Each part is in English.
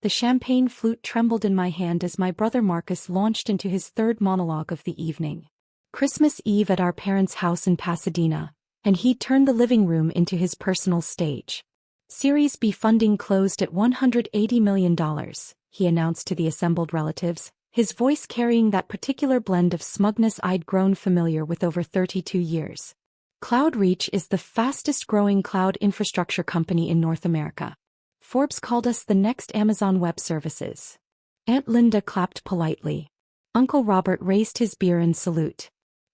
The champagne flute trembled in my hand as my brother Marcus launched into his third monologue of the evening. Christmas Eve at our parents' house in Pasadena, and he'd turned the living room into his personal stage. Series B funding closed at $180 million, he announced to the assembled relatives, his voice carrying that particular blend of smugness I'd grown familiar with over 32 years. CloudReach is the fastest-growing cloud infrastructure company in North America. Forbes called us the next Amazon Web Services. Aunt Linda clapped politely. Uncle Robert raised his beer in salute.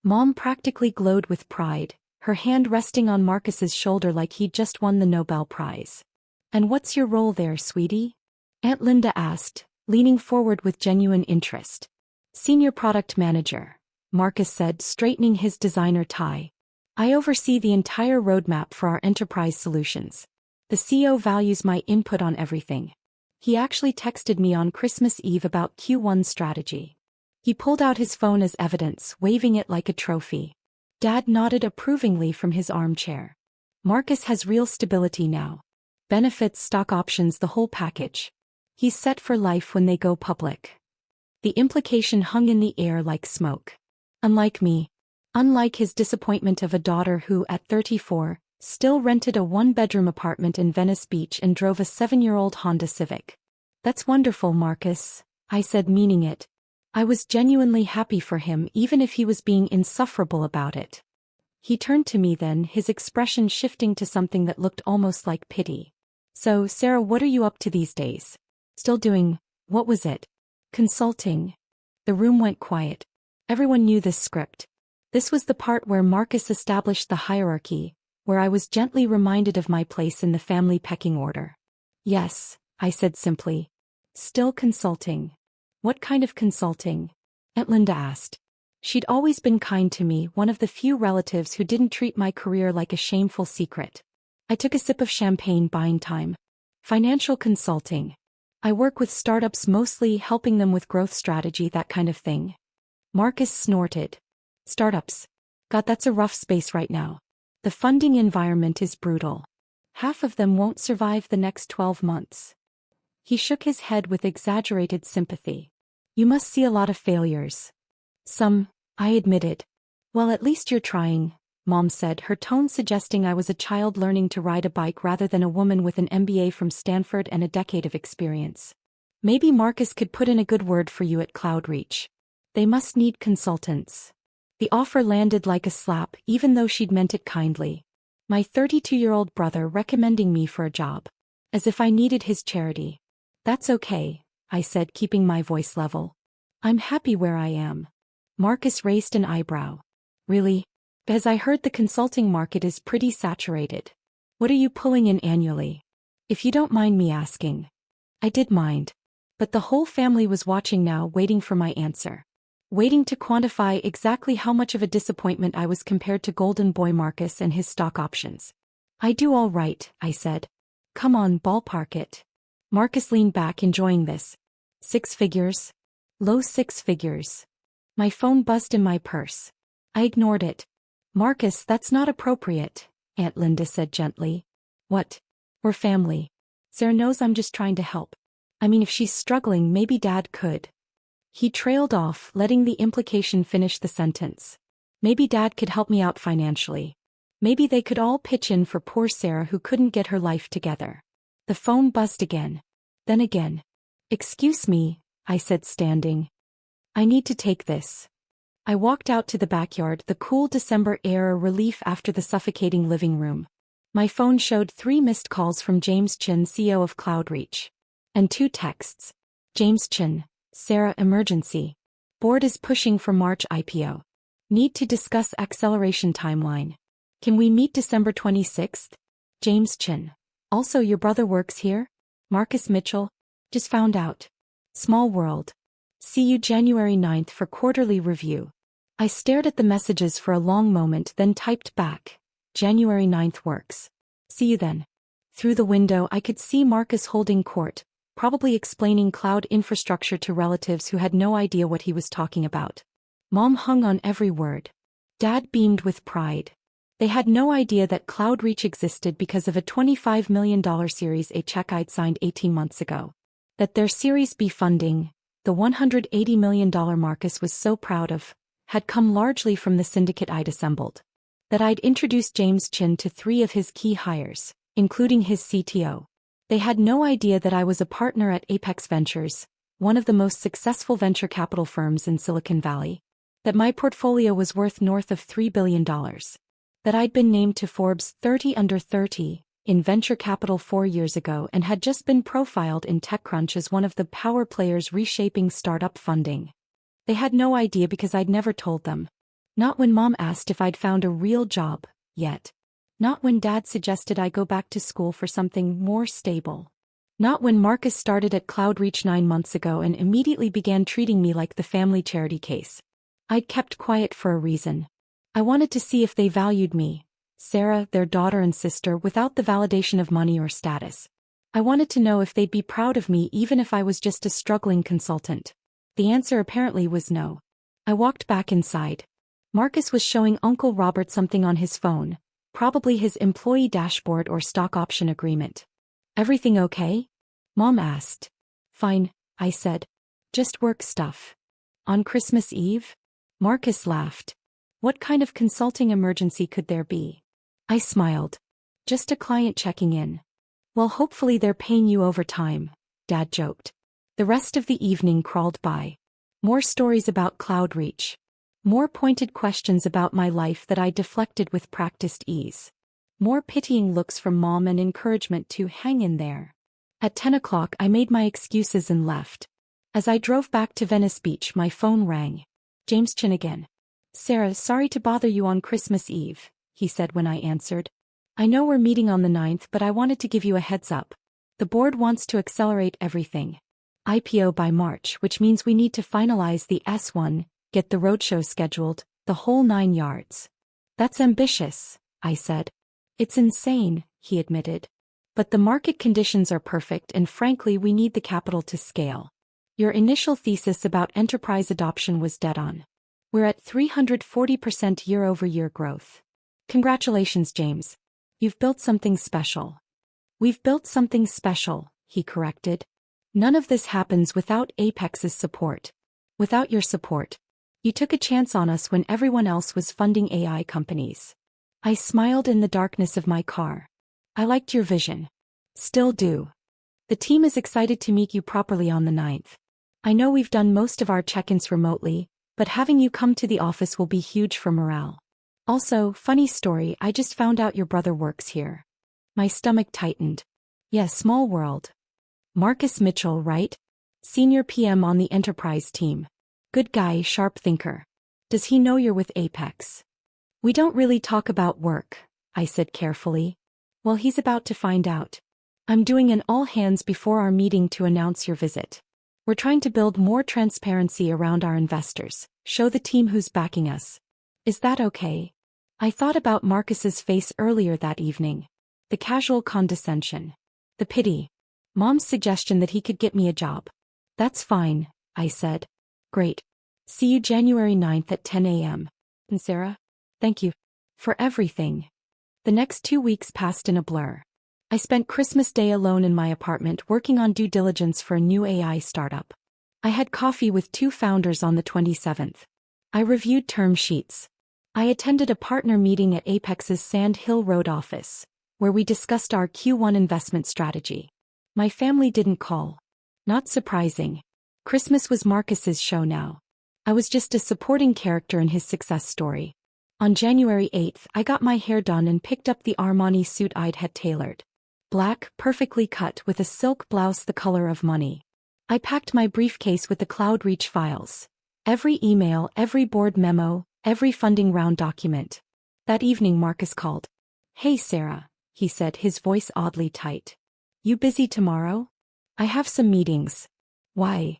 Mom practically glowed with pride, her hand resting on Marcus's shoulder like he'd just won the Nobel Prize. "And what's your role there, sweetie?" Aunt Linda asked, leaning forward with genuine interest. "Senior Product Manager," Marcus said, straightening his designer tie. "I oversee the entire roadmap for our enterprise solutions. The CEO values my input on everything. He actually texted me on Christmas Eve about Q1 strategy." He pulled out his phone as evidence, waving it like a trophy. Dad nodded approvingly from his armchair. "Marcus has real stability now. Benefits, stock options, the whole package. He's set for life when they go public." The implication hung in the air like smoke. Unlike me. Unlike his disappointment of a daughter who, at 34, still rented a one-bedroom apartment in Venice Beach and drove a 7-year-old Honda Civic. "That's wonderful, Marcus," I said, meaning it. I was genuinely happy for him even if he was being insufferable about it. He turned to me then, his expression shifting to something that looked almost like pity. "So, Sarah, what are you up to these days? Still doing, what was it? Consulting?" The room went quiet. Everyone knew this script. This was the part where Marcus established the hierarchy, where I was gently reminded of my place in the family pecking order. "Yes," I said simply. "Still consulting." "What kind of consulting?" Aunt Linda asked. She'd always been kind to me, one of the few relatives who didn't treat my career like a shameful secret. I took a sip of champagne, buying time. "Financial consulting. I work with startups, mostly helping them with growth strategy, that kind of thing." Marcus snorted. "Startups. God, that's a rough space right now. The funding environment is brutal. Half of them won't survive the next 12 months. He shook his head with exaggerated sympathy. "You must see a lot of failures." "Some," I admitted. "Well, at least you're trying," Mom said, her tone suggesting I was a child learning to ride a bike rather than a woman with an MBA from Stanford and a decade of experience. "Maybe Marcus could put in a good word for you at CloudReach. They must need consultants." The offer landed like a slap, even though she'd meant it kindly. My 32-year-old brother recommending me for a job. As if I needed his charity. "That's okay," I said, keeping my voice level. "I'm happy where I am." Marcus raised an eyebrow. "Really? Because I heard the consulting market is pretty saturated. What are you pulling in annually? If you don't mind me asking." I did mind. But the whole family was watching now, waiting for my answer. Waiting to quantify exactly how much of a disappointment I was compared to Golden Boy Marcus and his stock options. "I do all right," I said. "Come on, ballpark it." Marcus leaned back, enjoying this. "6 figures? Low 6 figures." My phone buzzed in my purse. I ignored it. "Marcus, that's not appropriate," Aunt Linda said gently. "What? We're family. Sarah knows I'm just trying to help. I mean, if she's struggling, maybe Dad could." He trailed off, letting the implication finish the sentence. Maybe Dad could help me out financially. Maybe they could all pitch in for poor Sarah who couldn't get her life together. The phone buzzed again. Then again. "Excuse me," I said, standing. "I need to take this." I walked out to the backyard, the cool December air a relief after the suffocating living room. My phone showed 3 missed calls from James Chin, CEO of CloudReach. And 2 texts. James Chin. "Sarah, emergency. Board is pushing for March IPO. Need to discuss acceleration timeline. Can we meet December 26th? James Chin. Also, your brother works here? Marcus Mitchell. Just found out. Small world. See you January 9th for quarterly review." I stared at the messages for a long moment, then typed back. "January 9th works. See you then." Through the window I could see Marcus holding court, probably explaining cloud infrastructure to relatives who had no idea what he was talking about. Mom hung on every word. Dad beamed with pride. They had no idea that CloudReach existed because of a $25 million Series A check I'd signed 18 months ago. That their Series B funding, the $180 million Marcus was so proud of, had come largely from the syndicate I'd assembled. That I'd introduced James Chin to 3 of his key hires, including his CTO. They had no idea that I was a partner at Apex Ventures, one of the most successful venture capital firms in Silicon Valley. That my portfolio was worth north of $3 billion. That I'd been named to Forbes 30 Under 30 in venture capital 4 years ago and had just been profiled in TechCrunch as one of the power players reshaping startup funding. They had no idea because I'd never told them. Not when Mom asked if I'd found a real job, yet. Not when Dad suggested I go back to school for something more stable. Not when Marcus started at CloudReach 9 months ago and immediately began treating me like the family charity case. I'd kept quiet for a reason. I wanted to see if they valued me, Sarah, their daughter and sister, without the validation of money or status. I wanted to know if they'd be proud of me even if I was just a struggling consultant. The answer apparently was no. I walked back inside. Marcus was showing Uncle Robert something on his phone, probably his employee dashboard or stock option agreement. "Everything okay?" Mom asked. "Fine," I said. "Just work stuff." "On Christmas Eve?" Marcus laughed. "What kind of consulting emergency could there be?" I smiled. "Just a client checking in." "Well, hopefully they're paying you overtime," Dad joked. The rest of the evening crawled by. More stories about CloudReach. More pointed questions about my life that I deflected with practiced ease. More pitying looks from Mom and encouragement to hang in there. At 10 o'clock I made my excuses and left. As I drove back to Venice Beach my phone rang. James Chin again. "Sarah, sorry to bother you on Christmas Eve," he said when I answered. "I know we're meeting on the 9th, but I wanted to give you a heads up. The board wants to accelerate everything. IPO by March, which means we need to finalize the S1, get the roadshow scheduled, the whole 9 yards." "That's ambitious," I said. "It's insane," he admitted. "But the market conditions are perfect and frankly we need the capital to scale. Your initial thesis about enterprise adoption was dead on. We're at 340% year-over-year growth. Congratulations, James. You've built something special." "We've built something special," he corrected. "None of this happens without Apex's support. Without your support. You took a chance on us when everyone else was funding AI companies." I smiled in the darkness of my car. "I liked your vision. Still do. The team is excited to meet you properly on the 9th. I know we've done most of our check-ins remotely, but having you come to the office will be huge for morale. Also, funny story, I just found out your brother works here." My stomach tightened. "Yeah, small world. Marcus Mitchell, right? Senior PM on the enterprise team. Good guy, sharp thinker. Does he know you're with Apex?" "We don't really talk about work," I said carefully. "Well, he's about to find out. I'm doing an all-hands before our meeting to announce your visit. We're trying to build more transparency around our investors, show the team who's backing us. Is that okay?" I thought about Marcus's face earlier that evening. The casual condescension. The pity. Mom's suggestion that he could get me a job. "That's fine," I said. "Great. See you January 9th at 10 a.m. And Sarah? Thank you. For everything." The next 2 weeks passed in a blur. I spent Christmas Day alone in my apartment working on due diligence for a new AI startup. I had coffee with 2 founders on the 27th. I reviewed term sheets. I attended a partner meeting at Apex's Sand Hill Road office, where we discussed our Q1 investment strategy. My family didn't call. Not surprising. Christmas was Marcus's show now. I was just a supporting character in his success story. On January 8th, I got my hair done and picked up the Armani suit I'd had tailored. Black, perfectly cut with a silk blouse the color of money. I packed my briefcase with the CloudReach files. Every email, every board memo, every funding round document. That evening Marcus called. "Hey Sarah," he said, his voice oddly tight. "You busy tomorrow?" "I have some meetings." "Why?"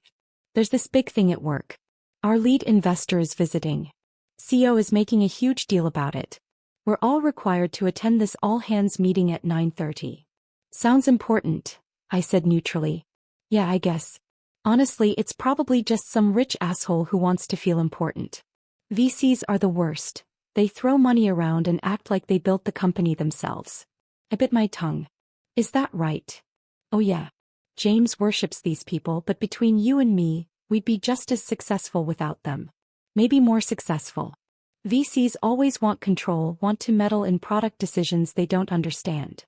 "There's this big thing at work. Our lead investor is visiting. CEO is making a huge deal about it. We're all required to attend this all-hands meeting at 9:30. "Sounds important," I said neutrally. "Yeah, I guess. Honestly, it's probably just some rich asshole who wants to feel important. VCs are the worst. They throw money around and act like they built the company themselves." I bit my tongue. "Is that right?" "Oh yeah. James worships these people, but between you and me, we'd be just as successful without them. Maybe more successful. VCs always want control, want to meddle in product decisions they don't understand.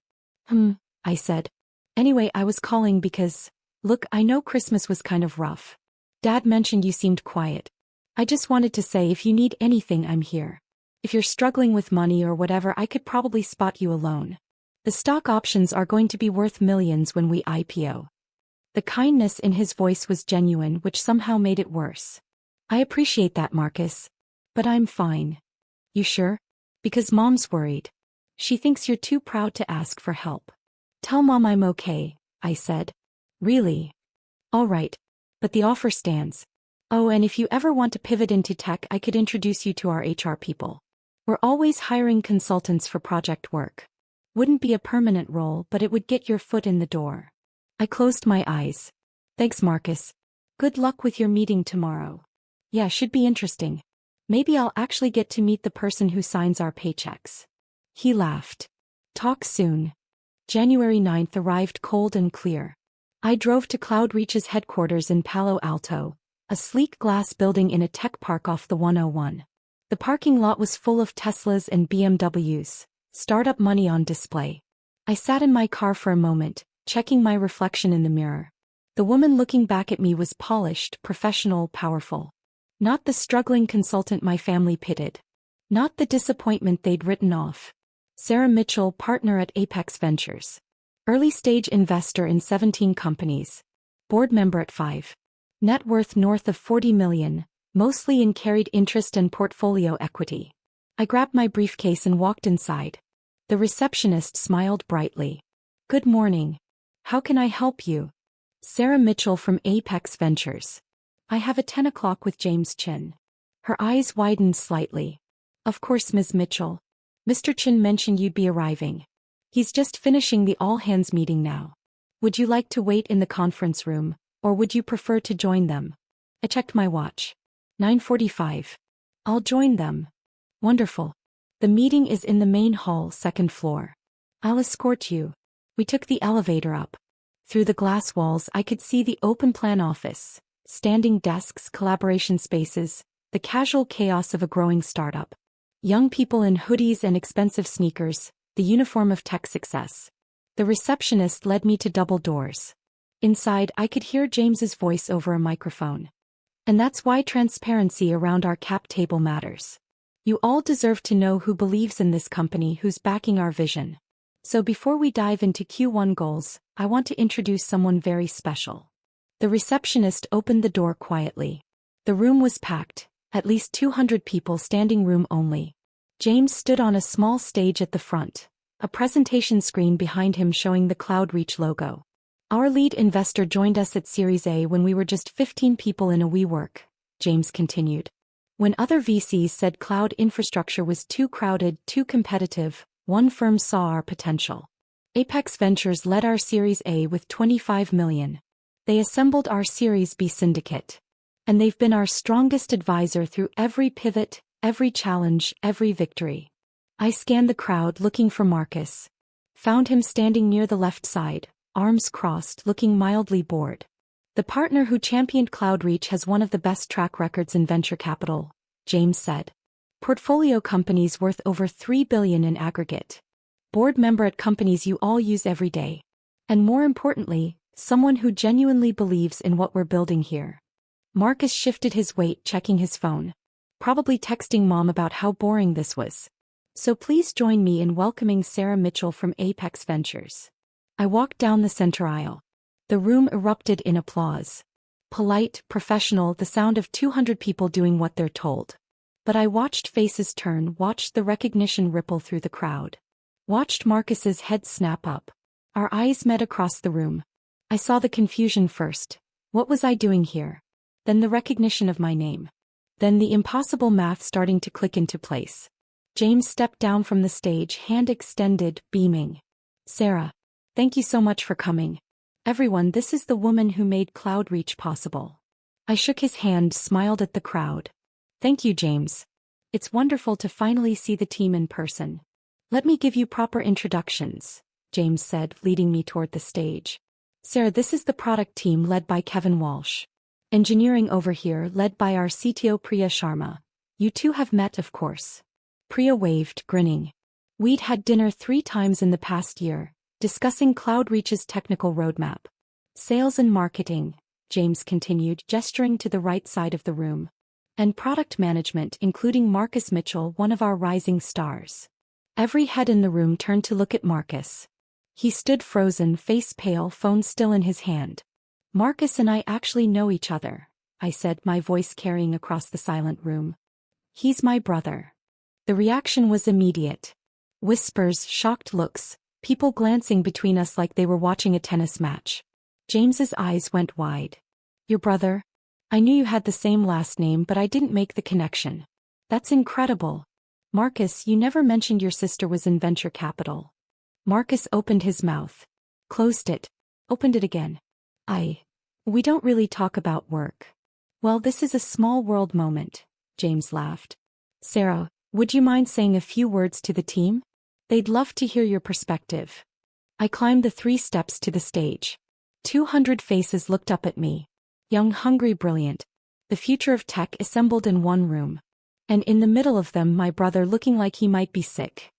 I said. Anyway, I was calling because, look, I know Christmas was kind of rough. Dad mentioned you seemed quiet. I just wanted to say if you need anything, I'm here. If you're struggling with money or whatever, I could probably spot you a loan. The stock options are going to be worth millions when we IPO. The kindness in his voice was genuine, which somehow made it worse. I appreciate that, Marcus. But I'm fine. You sure? Because Mom's worried. She thinks you're too proud to ask for help. Tell Mom I'm okay, I said. Really? All right. But the offer stands. Oh, and if you ever want to pivot into tech, I could introduce you to our HR people. We're always hiring consultants for project work. Wouldn't be a permanent role, but it would get your foot in the door. I closed my eyes. Thanks, Marcus. Good luck with your meeting tomorrow. Yeah, should be interesting. Maybe I'll actually get to meet the person who signs our paychecks. He laughed. Talk soon. January 9th arrived cold and clear. I drove to CloudReach's headquarters in Palo Alto, a sleek glass building in a tech park off the 101. The parking lot was full of Teslas and BMWs, startup money on display. I sat in my car for a moment, checking my reflection in the mirror. The woman looking back at me was polished, professional, powerful. Not the struggling consultant my family pitied. Not the disappointment they'd written off. Sarah Mitchell, partner at Apex Ventures. Early-stage investor in 17 companies. Board member at 5. Net worth north of 40 million, mostly in carried interest and portfolio equity. I grabbed my briefcase and walked inside. The receptionist smiled brightly. Good morning. How can I help you? Sarah Mitchell from Apex Ventures. I have a 10 o'clock with James Chin. Her eyes widened slightly. Of course, Ms. Mitchell. Mr. Chin mentioned you'd be arriving. He's just finishing the all-hands meeting now. Would you like to wait in the conference room, or would you prefer to join them? I checked my watch. 9:45. I'll join them. Wonderful. The meeting is in the main hall, second floor. I'll escort you. We took the elevator up. Through the glass walls I could see the open-plan office, standing desks, collaboration spaces, the casual chaos of a growing startup. Young people in hoodies and expensive sneakers, the uniform of tech success. The receptionist led me to double doors. Inside I could hear James's voice over a microphone. And that's why transparency around our cap table matters. You all deserve to know who believes in this company, who's backing our vision. So before we dive into Q1 goals, I want to introduce someone very special. The receptionist opened the door quietly. The room was packed, at least 200 people, standing room only. James stood on a small stage at the front, a presentation screen behind him showing the CloudReach logo. Our lead investor joined us at Series A when we were just 15 people in a WeWork, James continued. When other VCs said cloud infrastructure was too crowded, too competitive, one firm saw our potential. Apex Ventures led our Series A with 25 million. They assembled our Series B syndicate. And they've been our strongest advisor through every pivot, every challenge, every victory. I scanned the crowd looking for Marcus. Found him standing near the left side, arms crossed, looking mildly bored. The partner who championed CloudReach has one of the best track records in venture capital, James said. Portfolio companies worth over $3 billion in aggregate. Board member at companies you all use every day. And more importantly, someone who genuinely believes in what we're building here. Marcus shifted his weight, checking his phone. Probably texting Mom about how boring this was. So please join me in welcoming Sarah Mitchell from Apex Ventures. I walked down the center aisle. The room erupted in applause. Polite, professional, the sound of 200 people doing what they're told. But I watched faces turn, watched the recognition ripple through the crowd. Watched Marcus's head snap up. Our eyes met across the room. I saw the confusion first. What was I doing here? Then the recognition of my name. Then the impossible math starting to click into place. James stepped down from the stage, hand extended, beaming. Sarah. Thank you so much for coming. Everyone, this is the woman who made CloudReach possible. I shook his hand, smiled at the crowd. Thank you, James. It's wonderful to finally see the team in person. Let me give you proper introductions, James said, leading me toward the stage. Sarah, this is the product team led by Kevin Walsh. Engineering over here led by our CTO Priya Sharma. You two have met, of course. Priya waved, grinning. We'd had dinner 3 times in the past year, discussing CloudReach's technical roadmap. Sales and marketing, James continued, gesturing to the right side of the room. And product management, including Marcus Mitchell, one of our rising stars. Every head in the room turned to look at Marcus. He stood frozen, face pale, phone still in his hand. Marcus and I actually know each other, I said, my voice carrying across the silent room. He's my brother. The reaction was immediate. Whispers, shocked looks, people glancing between us like they were watching a tennis match. James's eyes went wide. Your brother? I knew you had the same last name, but I didn't make the connection. That's incredible. Marcus, you never mentioned your sister was in venture capital. Marcus opened his mouth. Closed it. Opened it again. We don't really talk about work. Well, this is a small world moment, James laughed. Sarah, would you mind saying a few words to the team? They'd love to hear your perspective. I climbed the 3 steps to the stage. 200 faces looked up at me. Young, hungry, brilliant. The future of tech assembled in one room. And in the middle of them, my brother looking like he might be sick.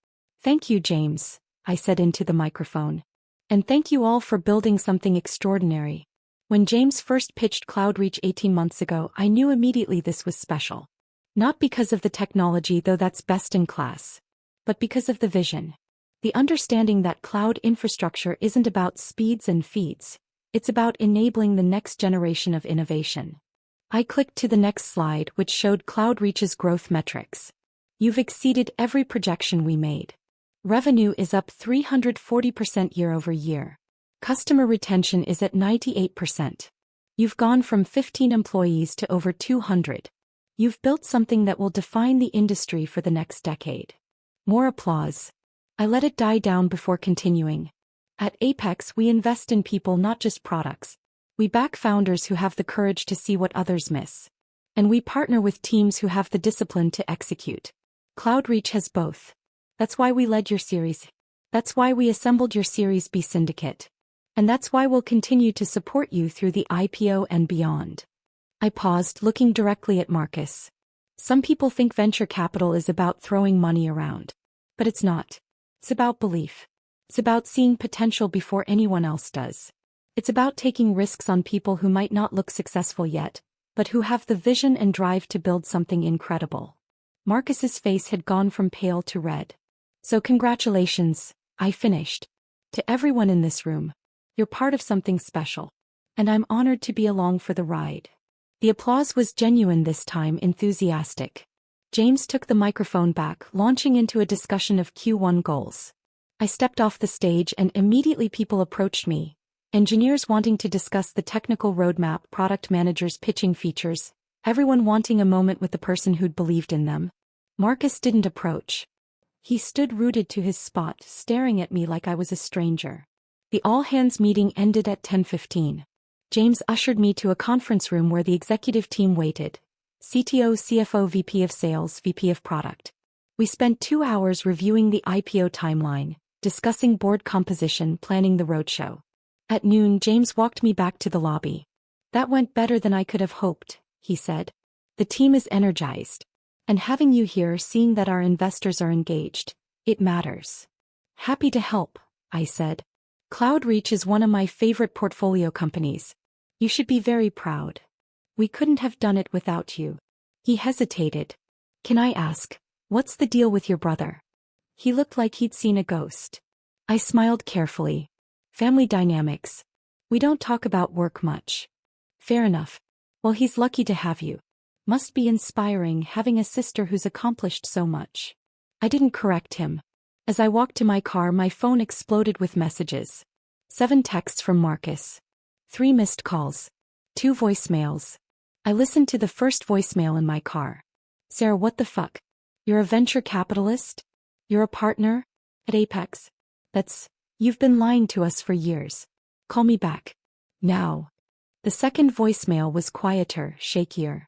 Thank you, James, I said into the microphone. And thank you all for building something extraordinary. When James first pitched CloudReach 18 months ago, I knew immediately this was special. Not because of the technology, though that's best in class, but because of the vision. The understanding that cloud infrastructure isn't about speeds and feeds. It's about enabling the next generation of innovation. I clicked to the next slide, which showed CloudReach's growth metrics. You've exceeded every projection we made. Revenue is up 340% year over year. Customer retention is at 98%. You've gone from 15 employees to over 200. You've built something that will define the industry for the next decade. More applause. I let it die down before continuing. At Apex, we invest in people, not just products. We back founders who have the courage to see what others miss. And we partner with teams who have the discipline to execute. CloudReach has both. That's why we led your series. That's why we assembled your Series B syndicate. And that's why we'll continue to support you through the IPO and beyond. I paused, looking directly at Marcus. Some people think venture capital is about throwing money around. But it's not. It's about belief. It's about seeing potential before anyone else does. It's about taking risks on people who might not look successful yet, but who have the vision and drive to build something incredible. Marcus's face had gone from pale to red. So congratulations, I finished. To everyone in this room, you're part of something special. And I'm honored to be along for the ride. The applause was genuine this time, enthusiastic. James took the microphone back, launching into a discussion of Q1 goals. I stepped off the stage and immediately people approached me. Engineers wanting to discuss the technical roadmap, product managers pitching features, everyone wanting a moment with the person who'd believed in them. Marcus didn't approach. He stood rooted to his spot, staring at me like I was a stranger. The all-hands meeting ended at 10:15. James ushered me to a conference room where the executive team waited. CTO, CFO, VP of Sales, VP of Product. We spent 2 hours reviewing the IPO timeline, discussing board composition, planning the roadshow. At noon, James walked me back to the lobby. That went better than I could have hoped, he said. The team is energized. And having you here, seeing that our investors are engaged, it matters. Happy to help, I said. CloudReach is one of my favorite portfolio companies. You should be very proud. We couldn't have done it without you. He hesitated. Can I ask, what's the deal with your brother? He looked like he'd seen a ghost. I smiled carefully. Family dynamics. We don't talk about work much. Fair enough. Well, he's lucky to have you. Must be inspiring having a sister who's accomplished so much. I didn't correct him. As I walked to my car, my phone exploded with messages. 7 texts from Marcus. 3 missed calls. 2 voicemails. I listened to the first voicemail in my car. Sarah, what the fuck? You're a venture capitalist? You're a partner? At Apex? You've been lying to us for years. Call me back. Now. The second voicemail was quieter, shakier.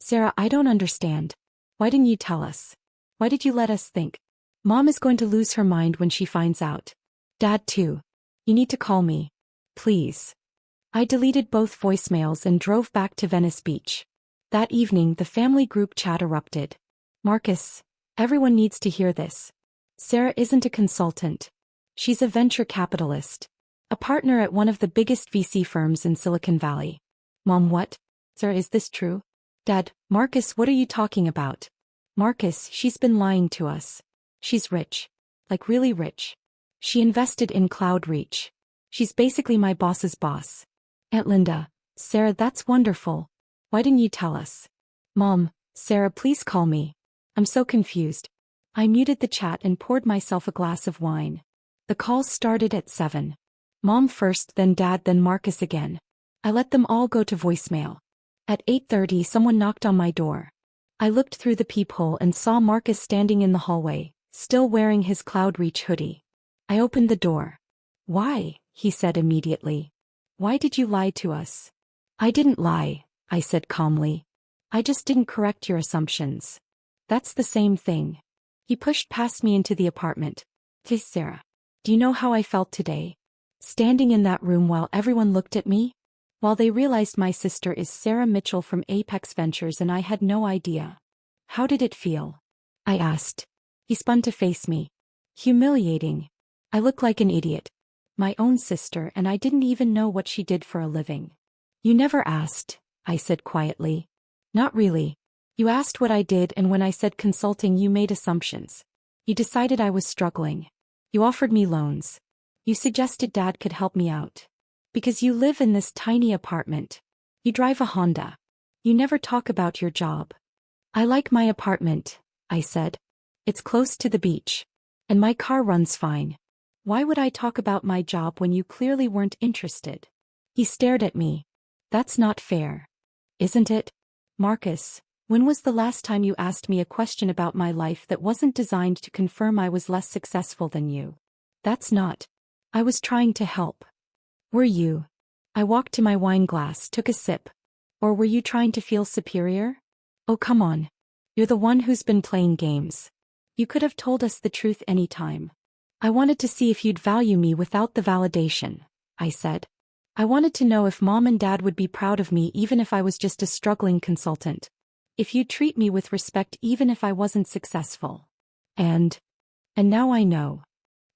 Sarah, I don't understand. Why didn't you tell us? Why did you let us think? Mom is going to lose her mind when she finds out. Dad too. You need to call me. Please. I deleted both voicemails and drove back to Venice Beach. That evening, the family group chat erupted. Marcus, everyone needs to hear this. Sarah isn't a consultant. She's a venture capitalist. A partner at one of the biggest VC firms in Silicon Valley. Mom, what? Sarah, is this true? Dad, Marcus, what are you talking about? Marcus, she's been lying to us. She's rich. Like really rich. She invested in Cloudreach. She's basically my boss's boss. Aunt Linda, Sarah, that's wonderful. Why didn't you tell us? Mom, Sarah, please call me. I'm so confused. I muted the chat and poured myself a glass of wine. The calls started at 7. Mom first, then Dad, then Marcus again. I let them all go to voicemail. At 8:30, someone knocked on my door. I looked through the peephole and saw Marcus standing in the hallway, still wearing his Cloudreach hoodie. I opened the door. Why? He said immediately. Why did you lie to us? I didn't lie, I said calmly. I just didn't correct your assumptions. That's the same thing. He pushed past me into the apartment. Hey, Sarah. Do you know how I felt today? Standing in that room while everyone looked at me? While they realized my sister is Sarah Mitchell from Apex Ventures and I had no idea. How did it feel? I asked. He spun to face me. Humiliating. I look like an idiot. My own sister, and I didn't even know what she did for a living. You never asked, I said quietly. Not really. You asked what I did, and when I said consulting, you made assumptions. You decided I was struggling. You offered me loans. You suggested Dad could help me out. Because you live in this tiny apartment. You drive a Honda. You never talk about your job. I like my apartment, I said. It's close to the beach. And my car runs fine. Why would I talk about my job when you clearly weren't interested? He stared at me. That's not fair. Isn't it? Marcus, when was the last time you asked me a question about my life that wasn't designed to confirm I was less successful than you? That's not. I was trying to help. Were you? I walked to my wine glass, took a sip. Or were you trying to feel superior? Oh, come on. You're the one who's been playing games. You could have told us the truth any time. I wanted to see if you'd value me without the validation, I said. I wanted to know if Mom and Dad would be proud of me even if I was just a struggling consultant. If you'd treat me with respect even if I wasn't successful. And now I know.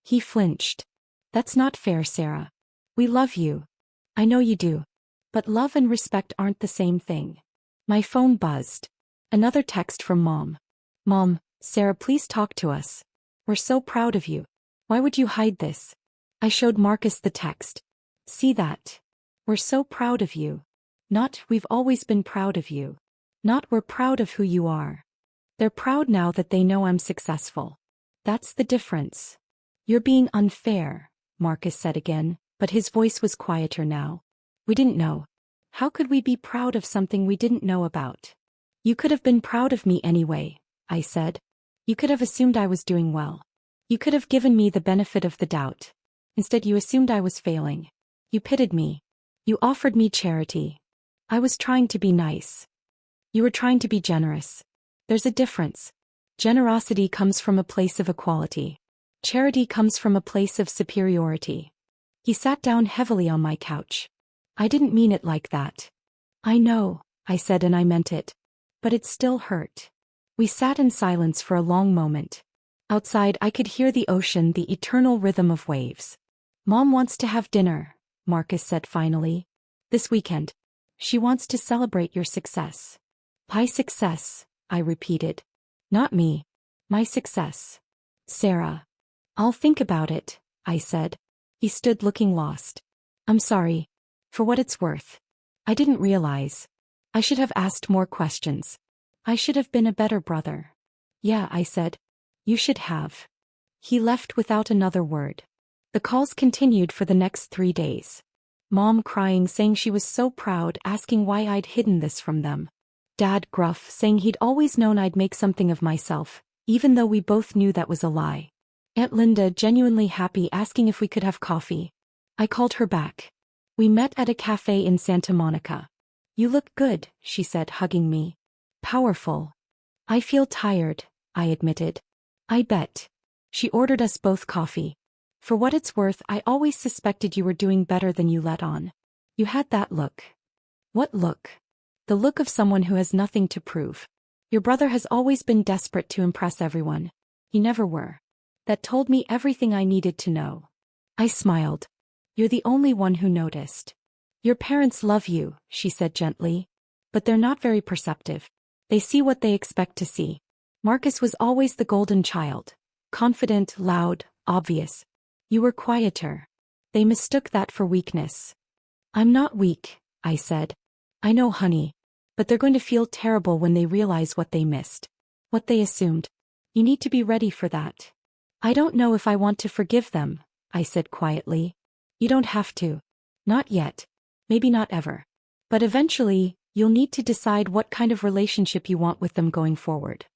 He flinched. That's not fair, Sarah. We love you. I know you do. But love and respect aren't the same thing. My phone buzzed. Another text from Mom. Mom, Sarah, please talk to us. We're so proud of you. Why would you hide this? I showed Marcus the text. See that? We're so proud of you. Not, we've always been proud of you. Not, we're proud of who you are. They're proud now that they know I'm successful. That's the difference. You're being unfair, Marcus said again, but his voice was quieter now. We didn't know. How could we be proud of something we didn't know about? You could have been proud of me anyway, I said. You could have assumed I was doing well. You could have given me the benefit of the doubt. Instead, you assumed I was failing. You pitied me. You offered me charity. I was trying to be nice. You were trying to be generous. There's a difference. Generosity comes from a place of equality. Charity comes from a place of superiority. He sat down heavily on my couch. I didn't mean it like that. I know, I said, and I meant it. But it still hurt. We sat in silence for a long moment. Outside, I could hear the ocean, the eternal rhythm of waves. Mom wants to have dinner, Marcus said finally. This weekend. She wants to celebrate your success. My success, I repeated. Not me. My success. Sarah. I'll think about it, I said. He stood looking lost. I'm sorry. For what it's worth. I didn't realize. I should have asked more questions. I should have been a better brother. Yeah, I said. You should have. He left without another word. The calls continued for the next 3 days. Mom crying, saying she was so proud, asking why I'd hidden this from them. Dad gruff, saying he'd always known I'd make something of myself, even though we both knew that was a lie. Aunt Linda genuinely happy, asking if we could have coffee. I called her back. We met at a cafe in Santa Monica. You look good, she said, hugging me. Powerful. I feel tired, I admitted. I bet. She ordered us both coffee. For what it's worth, I always suspected you were doing better than you let on. You had that look. What look? The look of someone who has nothing to prove. Your brother has always been desperate to impress everyone. You never were. That told me everything I needed to know. I smiled. You're the only one who noticed. Your parents love you, she said gently. But they're not very perceptive. They see what they expect to see. Marcus was always the golden child. Confident, loud, obvious. You were quieter. They mistook that for weakness. I'm not weak, I said. I know, honey. But they're going to feel terrible when they realize what they missed. What they assumed. You need to be ready for that. I don't know if I want to forgive them, I said quietly. You don't have to. Not yet. Maybe not ever. But eventually, you'll need to decide what kind of relationship you want with them going forward.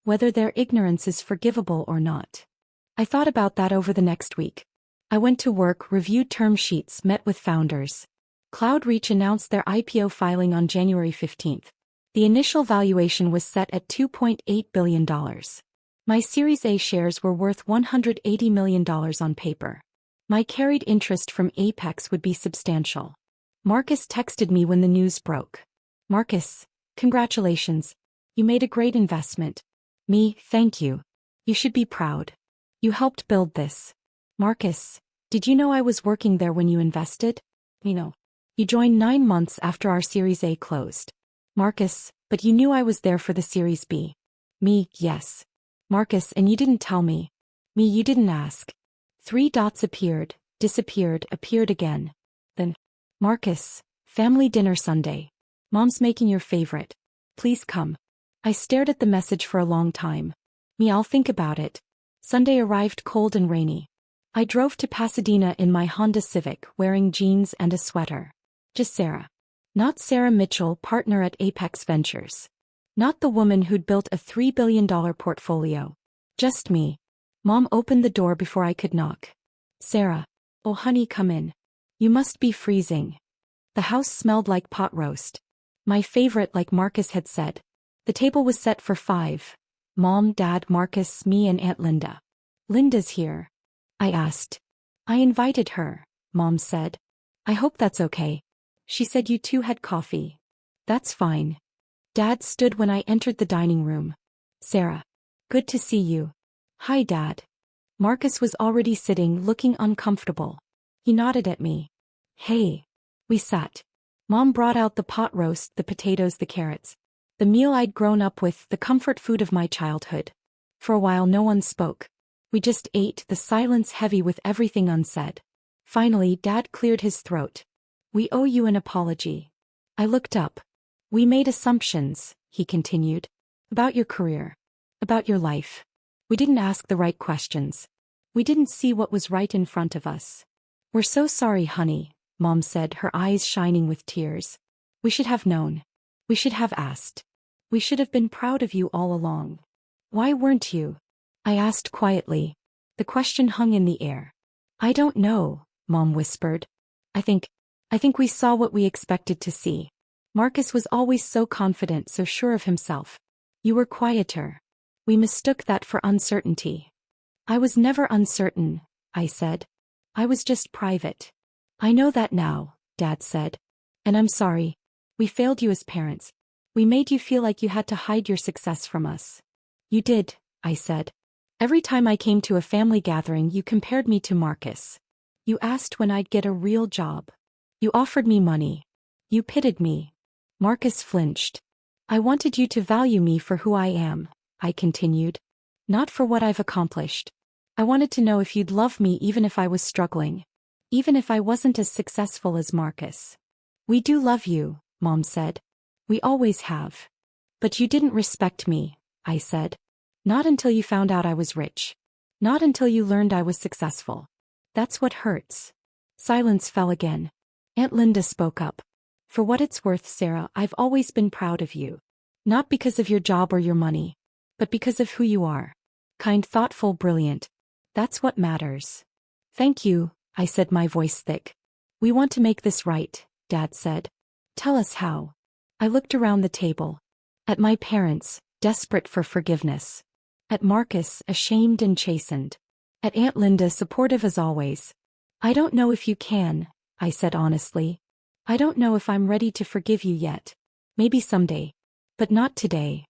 Whether their ignorance is forgivable or not. I thought about that over the next week. I went to work, reviewed term sheets, met with founders. CloudReach announced their IPO filing on January 15th. The initial valuation was set at $2.8 billion. My Series A shares were worth $180 million on paper. My carried interest from Apex would be substantial. Marcus texted me when the news broke. Marcus, congratulations. You made a great investment. Me, thank you. You should be proud. You helped build this. Marcus, did you know I was working there when you invested? You joined 9 months after our Series A closed. Marcus, but you knew I was there for the Series B. Me, yes. Marcus, and you didn't tell me. Me, you didn't ask. 3 dots appeared, disappeared, appeared again. Then, Marcus, family dinner Sunday. Mom's making your favorite. Please come. I stared at the message for a long time. Me, I'll think about it. Sunday arrived cold and rainy. I drove to Pasadena in my Honda Civic, wearing jeans and a sweater. Just Sarah. Not Sarah Mitchell, partner at Apex Ventures. Not the woman who'd built a $3 billion portfolio. Just me. Mom opened the door before I could knock. Sarah. Oh honey, come in. You must be freezing. The house smelled like pot roast. My favorite, like Marcus had said. The table was set for 5. Mom, Dad, Marcus, me and Aunt Linda. Linda's here. I asked. I invited her, Mom said. I hope that's okay. She said you two had coffee. That's fine. Dad stood when I entered the dining room. Sarah. Good to see you. Hi, Dad. Marcus was already sitting, looking uncomfortable. He nodded at me. Hey. We sat. Mom brought out the pot roast, the potatoes, the carrots. The meal I'd grown up with, the comfort food of my childhood. For a while no one spoke. We just ate, the silence heavy with everything unsaid. Finally, Dad cleared his throat. We owe you an apology. I looked up. We made assumptions, he continued. About your career. About your life. We didn't ask the right questions. We didn't see what was right in front of us. We're so sorry, honey, Mom said, her eyes shining with tears. We should have known. We should have asked. We should have been proud of you all along. Why weren't you? I asked quietly. The question hung in the air. I don't know, Mom whispered. I think we saw what we expected to see. Marcus was always so confident, so sure of himself. You were quieter. We mistook that for uncertainty. I was never uncertain, I said. I was just private. I know that now, Dad said. And I'm sorry. We failed you as parents. We made you feel like you had to hide your success from us. You did, I said. Every time I came to a family gathering, you compared me to Marcus. You asked when I'd get a real job. You offered me money. You pitted me. Marcus flinched. I wanted you to value me for who I am, I continued. Not for what I've accomplished. I wanted to know if you'd love me even if I was struggling. Even if I wasn't as successful as Marcus. We do love you, Mom said. We always have. But you didn't respect me, I said. Not until you found out I was rich. Not until you learned I was successful. That's what hurts. Silence fell again. Aunt Linda spoke up. For what it's worth, Sarah, I've always been proud of you. Not because of your job or your money. But because of who you are. Kind, thoughtful, brilliant. That's what matters. Thank you, I said, my voice thick. We want to make this right, Dad said. Tell us how. I looked around the table. At my parents, desperate for forgiveness. At Marcus, ashamed and chastened. At Aunt Linda, supportive as always. I don't know if you can, I said honestly. I don't know if I'm ready to forgive you yet. Maybe someday. But not today.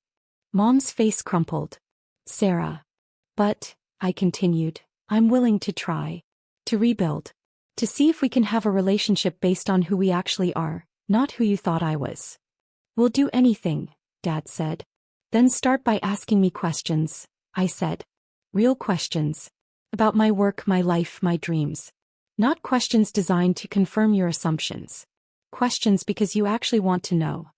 Mom's face crumpled. Sarah. But, I continued, I'm willing to try. To rebuild. To see if we can have a relationship based on who we actually are, not who you thought I was. We'll do anything, Dad said. Then start by asking me questions, I said. Real questions. About my work, my life, my dreams. Not questions designed to confirm your assumptions. Questions because you actually want to know.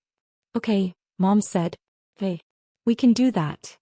Okay, Mom said. Hey. We can do that.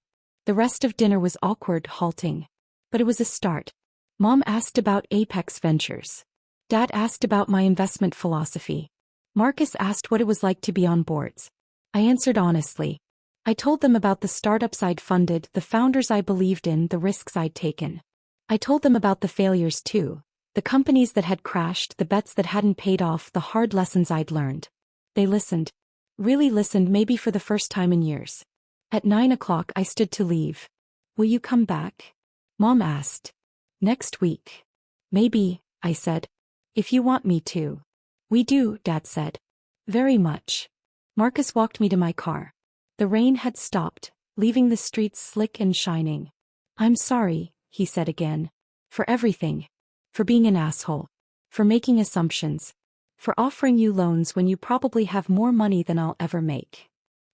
The rest of dinner was awkward, halting. But it was a start. Mom asked about Apex Ventures. Dad asked about my investment philosophy. Marcus asked what it was like to be on boards. I answered honestly. I told them about the startups I'd funded, the founders I believed in, the risks I'd taken. I told them about the failures too. The companies that had crashed, the bets that hadn't paid off, the hard lessons I'd learned. They listened. Really listened, maybe for the first time in years. At 9 o'clock I stood to leave. Will you come back? Mom asked. Next week. Maybe, I said. If you want me to. We do, Dad said. Very much. Marcus walked me to my car. The rain had stopped, leaving the streets slick and shining. I'm sorry, he said again. For everything. For being an asshole. For making assumptions. For offering you loans when you probably have more money than I'll ever make.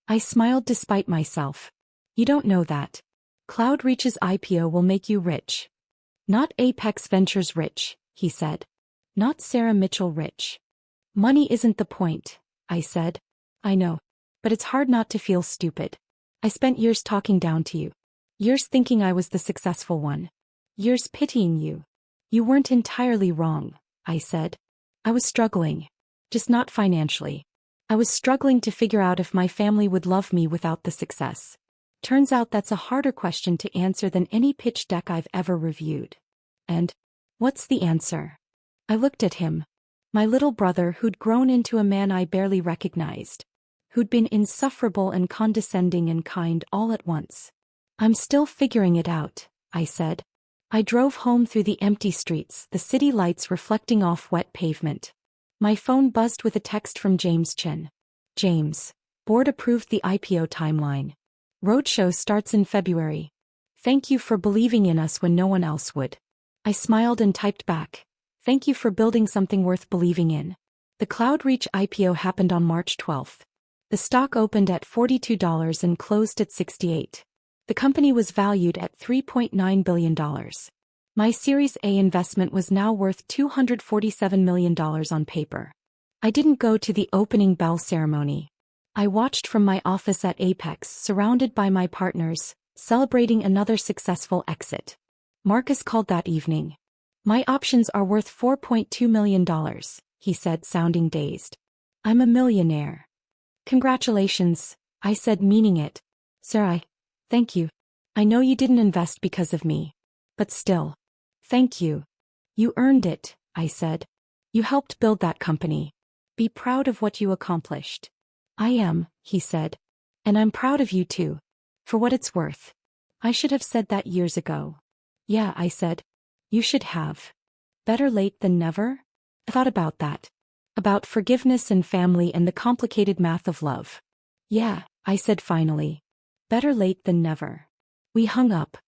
I smiled despite myself. You don't know that. Cloudreach's IPO will make you rich. Not Apex Ventures rich, he said. Not Sarah Mitchell rich. Money isn't the point, I said. I know. But it's hard not to feel stupid. I spent years talking down to you. Years thinking I was the successful one. Years pitying you. You weren't entirely wrong, I said. I was struggling. Just not financially. I was struggling to figure out if my family would love me without the success. Turns out that's a harder question to answer than any pitch deck I've ever reviewed. And, what's the answer? I looked at him. My little brother who'd grown into a man I barely recognized. Who'd been insufferable and condescending and kind all at once. I'm still figuring it out, I said. I drove home through the empty streets, the city lights reflecting off wet pavement. My phone buzzed with a text from James Chen. James. Board approved the IPO timeline. Roadshow starts in February. Thank you for believing in us when no one else would. I smiled and typed back. Thank you for building something worth believing in. The Cloudreach IPO happened on March 12th. The stock opened at $42 and closed at $68. The company was valued at $3.9 billion. My Series A investment was now worth $247 million on paper. I didn't go to the opening bell ceremony. I watched from my office at Apex, surrounded by my partners, celebrating another successful exit. Marcus called that evening. My options are worth $4.2 million, he said, sounding dazed. I'm a millionaire. Congratulations, I said, meaning it. Sir, thank you. I know you didn't invest because of me. But still. Thank you. You earned it, I said. You helped build that company. Be proud of what you accomplished. I am, he said. And I'm proud of you too. For what it's worth. I should have said that years ago. Yeah, I said. You should have. Better late than never? I thought about that. About forgiveness and family and the complicated math of love. Yeah, I said finally. Better late than never. We hung up.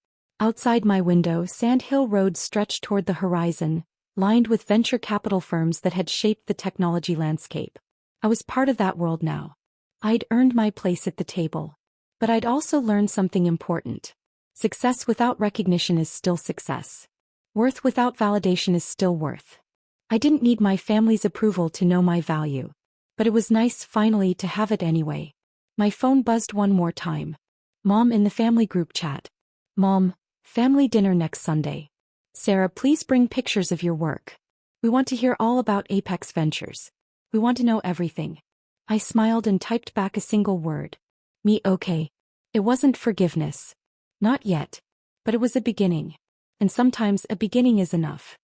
Outside my window, Sand Hill Road stretched toward the horizon, lined with venture capital firms that had shaped the technology landscape. I was part of that world now. I'd earned my place at the table. But I'd also learned something important. Success without recognition is still success. Worth without validation is still worth. I didn't need my family's approval to know my value. But it was nice finally to have it anyway. My phone buzzed one more time. Mom in the family group chat. Mom, family dinner next Sunday. Sarah, please bring pictures of your work. We want to hear all about Apex Ventures. We want to know everything. I smiled and typed back a single word. Me okay. It wasn't forgiveness. Not yet. But it was a beginning. And sometimes a beginning is enough.